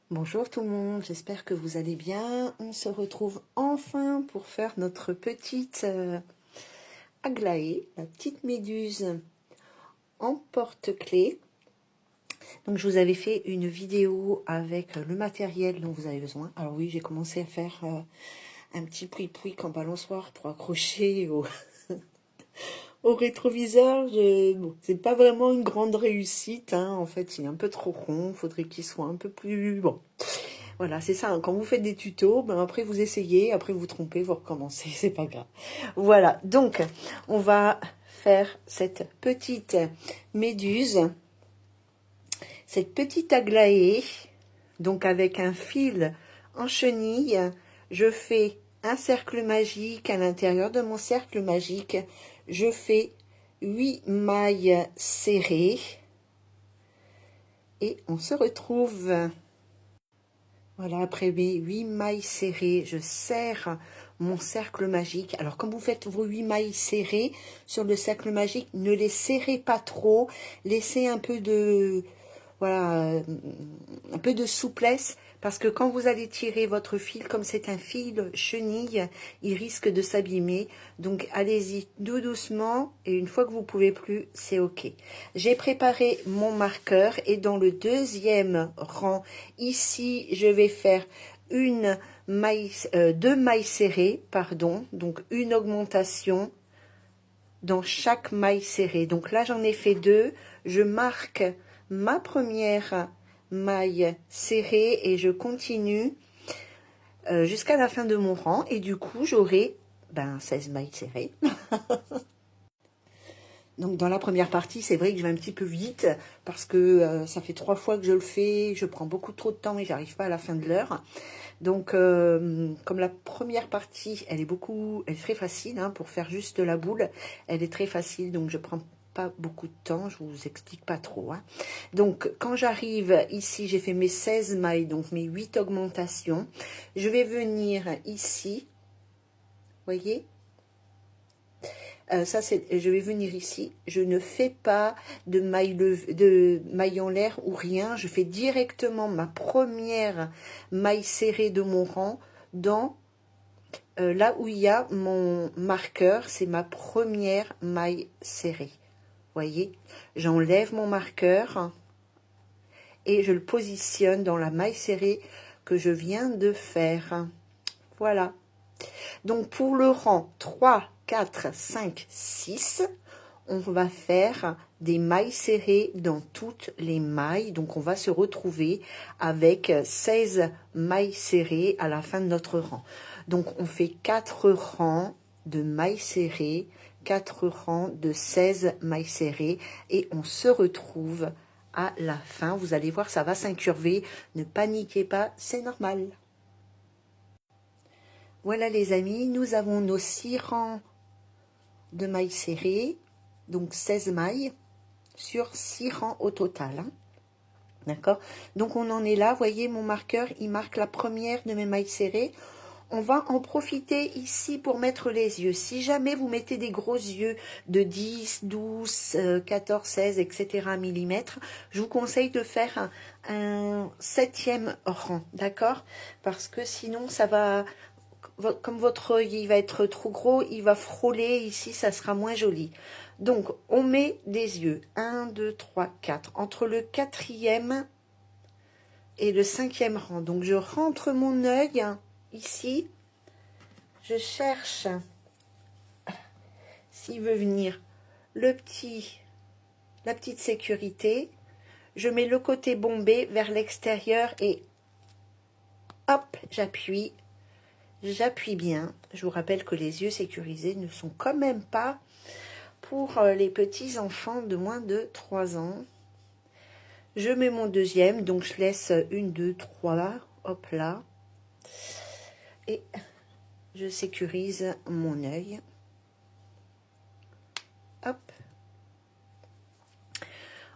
Bonjour tout le monde, j'espère que vous allez bien. On se retrouve enfin pour faire notre petite aglaé, la petite méduse en porte-clés. Donc je vous avais fait une vidéo avec le matériel dont vous avez besoin. Alors oui, j'ai commencé à faire un petit pouic-pouic en balançoire pour accrocher au rétroviseur. Bon, c'est pas vraiment une grande réussite, hein. En fait, il est un peu trop rond, faudrait qu'il soit un peu plus... Bon, voilà, c'est ça, hein. Quand vous faites des tutos, ben après vous essayez, après vous trompez, vous recommencez, c'est pas grave. Voilà, donc on va faire cette petite méduse, cette petite aglaé, donc avec un fil en chenille. Je fais un cercle magique. À l'intérieur de mon cercle magique, je fais 8 mailles serrées et on se retrouve. Voilà, après mes 8 mailles serrées, je serre mon cercle magique. Alors, quand vous faites vos 8 mailles serrées sur le cercle magique, ne les serrez pas trop. Laissez un peu de, voilà, un peu de souplesse. Parce que quand vous allez tirer votre fil, comme c'est un fil chenille, il risque de s'abîmer. Donc, allez-y tout doucement. Et une fois que vous pouvez plus, c'est OK. J'ai préparé mon marqueur. Et dans le deuxième rang, ici, je vais faire deux mailles serrées, pardon. Donc, une augmentation dans chaque maille serrée. Donc là, j'en ai fait deux. Je marque ma première maille serrée et je continue jusqu'à la fin de mon rang. Et du coup, j'aurai 16 mailles serrées. Donc dans la première partie, c'est vrai que je vais un petit peu vite parce que ça fait 3 fois que je le fais, je prends beaucoup trop de temps et j'arrive pas à la fin de l'heure. Donc comme la première partie, elle est très facile, hein, pour faire juste la boule, elle est très facile, donc je prends pas beaucoup de temps, je vous explique pas trop, hein. Donc quand j'arrive ici, j'ai fait mes 16 mailles, donc mes 8 augmentations. Je vais venir ici, voyez, je vais venir ici, je ne fais pas de maille en l'air ou rien, je fais directement ma première maille serrée de mon rang dans là où il y a mon marqueur, c'est ma première maille serrée. Voyez, j'enlève mon marqueur et je le positionne dans la maille serrée que je viens de faire. Voilà. Donc pour le rang 3, 4, 5, 6, on va faire des mailles serrées dans toutes les mailles. Donc on va se retrouver avec 16 mailles serrées à la fin de notre rang. Donc on fait 4 rangs de mailles serrées, 4 rangs de 16 mailles serrées et on se retrouve à la fin. Vous allez voir, ça va s'incurver. Ne paniquez pas, c'est normal. Voilà les amis, nous avons nos 6 rangs de mailles serrées, donc 16 mailles sur 6 rangs au total, hein. D'accord? Donc on en est là, voyez mon marqueur, il marque la première de mes mailles serrées. On va en profiter ici pour mettre les yeux. Si jamais vous mettez des gros yeux de 10, 12, 14, 16, etc. millimètres, je vous conseille de faire un 7e rang, d'accord? Parce que sinon ça va... Comme votre œil il va être trop gros, il va frôler ici, ça sera moins joli. Donc, on met des yeux. 1, 2, 3, 4. Entre le 4e et le 5e rang. Donc, je rentre mon œil ici. Je cherche s'il veut venir la petite sécurité. Je mets le côté bombé vers l'extérieur et hop, j'appuie. J'appuie bien. Je vous rappelle que les yeux sécurisés ne sont quand même pas pour les petits enfants de moins de 3 ans. Je mets mon deuxième, donc je laisse 1, 2, 3, hop là. Et je sécurise mon œil. Hop.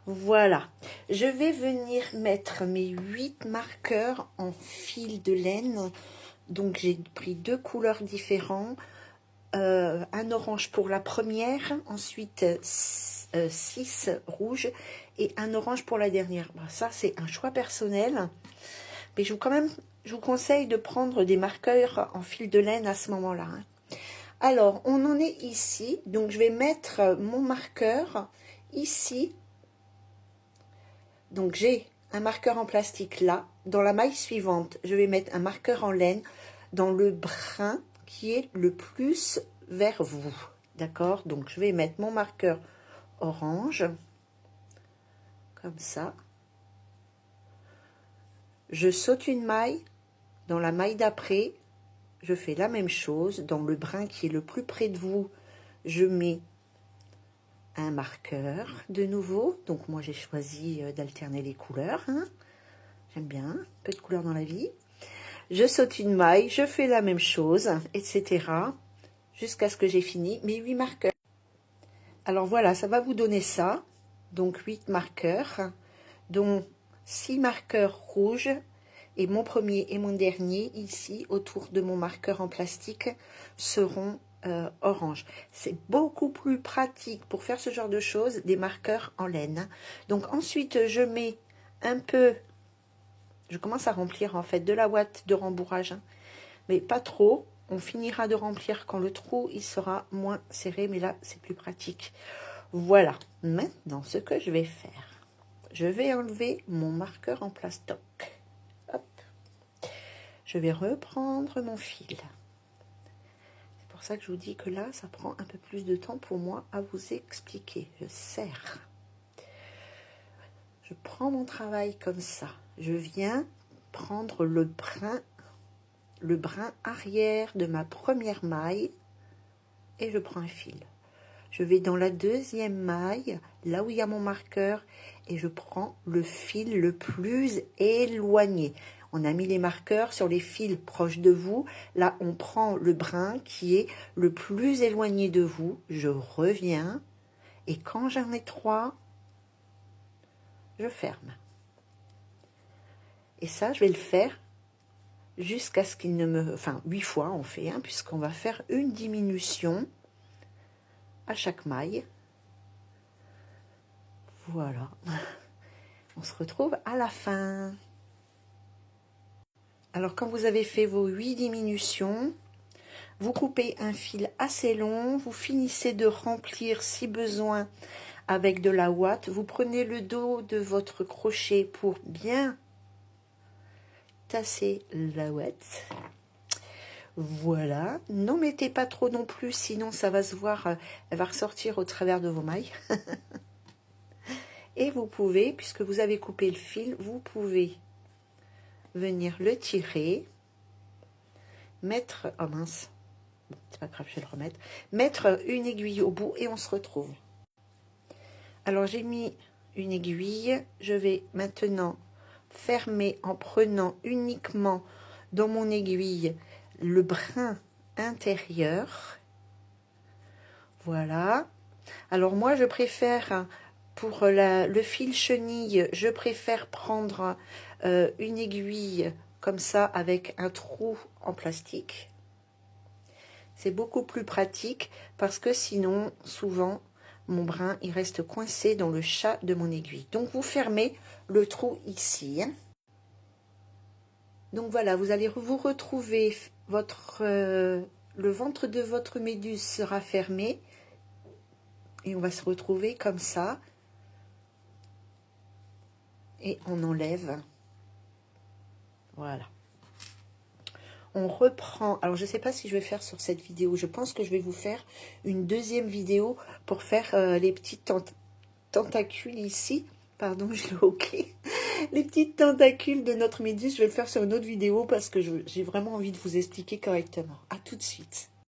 Voilà. Je vais venir mettre mes 8 marqueurs en fil de laine. Donc j'ai pris 2 couleurs différentes. Un orange pour la première, ensuite 6 rouges et un orange pour la dernière. Ça, c'est un choix personnel. Mais je vous conseille de prendre des marqueurs en fil de laine à ce moment-là. Hein. Alors, on en est ici. Donc, je vais mettre mon marqueur ici. Donc, j'ai un marqueur en plastique là. Dans la maille suivante, je vais mettre un marqueur en laine dans le brin qui est le plus vers vous. D'accord? Donc, je vais mettre mon marqueur orange. Comme ça. Je saute une maille. Dans la maille d'après, je fais la même chose. Dans le brin qui est le plus près de vous, je mets un marqueur de nouveau. Donc, moi, j'ai choisi d'alterner les couleurs. Hein. J'aime bien, un peu de couleur dans la vie. Je saute une maille, je fais la même chose, etc. Jusqu'à ce que j'ai fini mes 8 marqueurs. Alors, voilà, ça va vous donner ça. Donc, 8 marqueurs, dont 6 marqueurs rouges. Et mon premier et mon dernier, ici, autour de mon marqueur en plastique, seront orange. C'est beaucoup plus pratique pour faire ce genre de choses, des marqueurs en laine. Donc ensuite, je mets un peu, je commence à remplir en fait de la ouate de rembourrage, hein, mais pas trop. On finira de remplir quand le trou il sera moins serré, mais là, c'est plus pratique. Voilà. Maintenant, ce que je vais faire, je vais enlever mon marqueur en plastoc. Je vais reprendre mon fil. C'est pour ça que je vous dis que là, ça prend un peu plus de temps pour moi à vous expliquer. Je serre. Je prends mon travail comme ça. Je viens prendre le brin arrière de ma première maille et je prends un fil. Je vais dans la deuxième maille, là où il y a mon marqueur, et je prends le fil le plus éloigné. On a mis les marqueurs sur les fils proches de vous. Là, on prend le brin qui est le plus éloigné de vous. Je reviens. Et quand j'en ai 3, je ferme. Et ça, je vais le faire jusqu'à ce qu'il ne me... Enfin, 8 fois on fait, hein, puisqu'on va faire une diminution à chaque maille. Voilà. On se retrouve à la fin. Alors, quand vous avez fait vos 8 diminutions, vous coupez un fil assez long, vous finissez de remplir si besoin avec de la ouate. Vous prenez le dos de votre crochet pour bien tasser la ouate. Voilà. N'en mettez pas trop non plus, sinon ça va se voir, elle va ressortir au travers de vos mailles. Et vous pouvez, puisque vous avez coupé le fil, vous pouvez venir le tirer, mettre, oh mince, c'est pas grave, je vais le remettre, mettre une aiguille au bout et on se retrouve. Alors j'ai mis une aiguille, je vais maintenant fermer en prenant uniquement dans mon aiguille le brin intérieur. Voilà. Alors moi je préfère, pour le fil chenille, je préfère prendre une aiguille comme ça avec un trou en plastique. C'est beaucoup plus pratique parce que sinon, souvent, mon brin il reste coincé dans le chat de mon aiguille. Donc vous fermez le trou ici. Donc voilà, vous allez vous retrouver, le ventre de votre méduse sera fermé. Et on va se retrouver comme ça. Et on enlève. Voilà. On reprend. Alors, je ne sais pas si je vais faire sur cette vidéo. Je pense que je vais vous faire une deuxième vidéo pour faire les petites tentacules ici. Pardon, j'ai le hoquet. Les petites tentacules de notre méduse. Je vais le faire sur une autre vidéo parce que j'ai vraiment envie de vous expliquer correctement. À tout de suite.